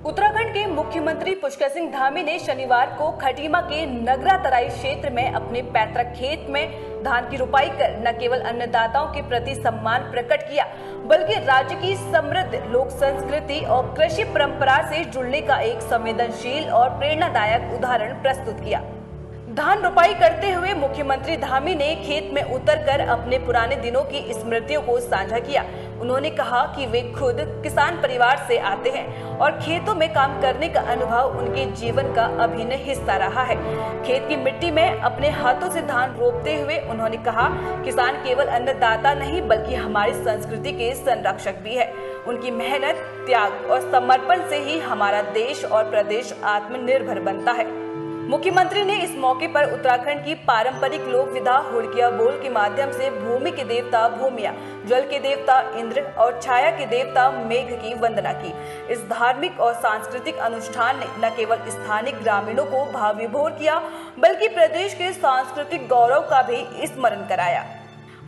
उत्तराखंड के मुख्यमंत्री पुष्कर सिंह धामी ने शनिवार को खटीमा के नगरा तराई क्षेत्र में अपने पैतृक खेत में धान की रुपाई कर न केवल अन्नदाताओं के प्रति सम्मान प्रकट किया, बल्कि राज्य की समृद्ध लोक संस्कृति और कृषि परंपरा से जुड़ने का एक संवेदनशील और प्रेरणादायक उदाहरण प्रस्तुत किया। धान रुपाई करते हुए मुख्यमंत्री धामी ने खेत में उतरकर अपने पुराने दिनों की स्मृतियों को साझा किया। उन्होंने कहा कि वे खुद किसान परिवार से आते हैं और खेतों में काम करने का अनुभव उनके जीवन का अभिन्न हिस्सा रहा है। खेत की मिट्टी में अपने हाथों से धान रोपते हुए उन्होंने कहा, किसान केवल अन्नदाता नहीं बल्कि हमारी संस्कृति के संरक्षक भी है। उनकी मेहनत, त्याग और समर्पण से ही हमारा देश और प्रदेश आत्मनिर्भर बनता है। मुख्यमंत्री ने इस मौके पर उत्तराखंड की पारंपरिक लोक विधा हुड़किया बोल के माध्यम से भूमि के देवता भूमिया, जल के देवता इंद्र और छाया के देवता मेघ की वंदना की। इस धार्मिक और सांस्कृतिक अनुष्ठान ने न केवल स्थानीय ग्रामीणों को भाव विभोर किया, बल्कि प्रदेश के सांस्कृतिक गौरव का भी स्मरण कराया।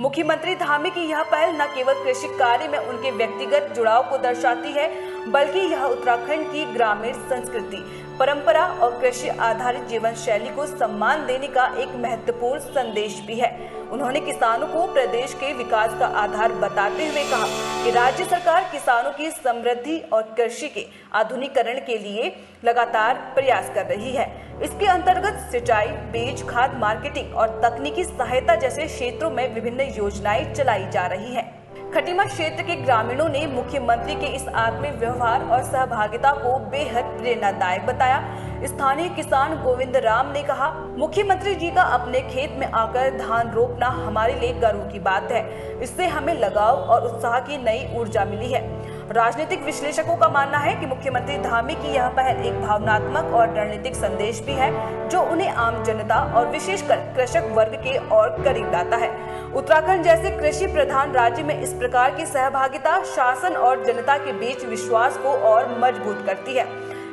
मुख्यमंत्री धामी की यह पहल न केवल कृषि कार्य में उनके व्यक्तिगत जुड़ाव को दर्शाती है, बल्कि यह उत्तराखंड की ग्रामीण संस्कृति, परंपरा और कृषि आधारित जीवन शैली को सम्मान देने का एक महत्वपूर्ण संदेश भी है। उन्होंने किसानों को प्रदेश के विकास का आधार बताते हुए कहा कि राज्य सरकार किसानों की समृद्धि और कृषि के आधुनिकीकरण के लिए लगातार प्रयास कर रही है। इसके अंतर्गत सिंचाई, बीज, खाद, मार्केटिंग और तकनीकी सहायता जैसे क्षेत्रों में विभिन्न योजनाएं चलाई जा रही हैं। खटीमा क्षेत्र के ग्रामीणों ने मुख्यमंत्री के इस आत्मीय व्यवहार और सहभागिता को बेहद प्रेरणादायक बताया। स्थानीय किसान गोविंद राम ने कहा, मुख्यमंत्री जी का अपने खेत में आकर धान रोपना हमारे लिए गर्व की बात है। इससे हमें लगाव और उत्साह की नई ऊर्जा मिली है। राजनीतिक विश्लेषकों का मानना है कि मुख्यमंत्री धामी की यह पहल एक भावनात्मक और रणनीतिक संदेश भी है, जो उन्हें आम जनता और विशेषकर कृषक वर्ग के और करीब लाता है। उत्तराखंड जैसे कृषि प्रधान राज्य में इस प्रकार की सहभागिता शासन और जनता के बीच विश्वास को और मजबूत करती है।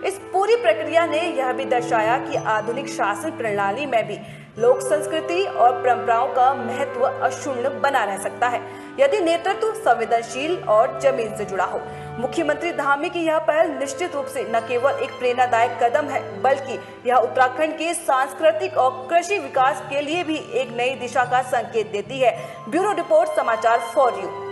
इस पूरी प्रक्रिया ने यह भी दर्शाया कि आधुनिक शासन प्रणाली में भी लोक संस्कृति और परंपराओं का महत्व अक्षुण्ण बना रह सकता है, यदि नेतृत्व संवेदनशील और जमीन से जुड़ा हो। मुख्यमंत्री धामी की यह पहल निश्चित रूप से न केवल एक प्रेरणादायक कदम है, बल्कि यह उत्तराखंड के सांस्कृतिक और कृषि विकास के लिए भी एक नई दिशा का संकेत देती है। ब्यूरो रिपोर्ट, समाचार फॉर यू।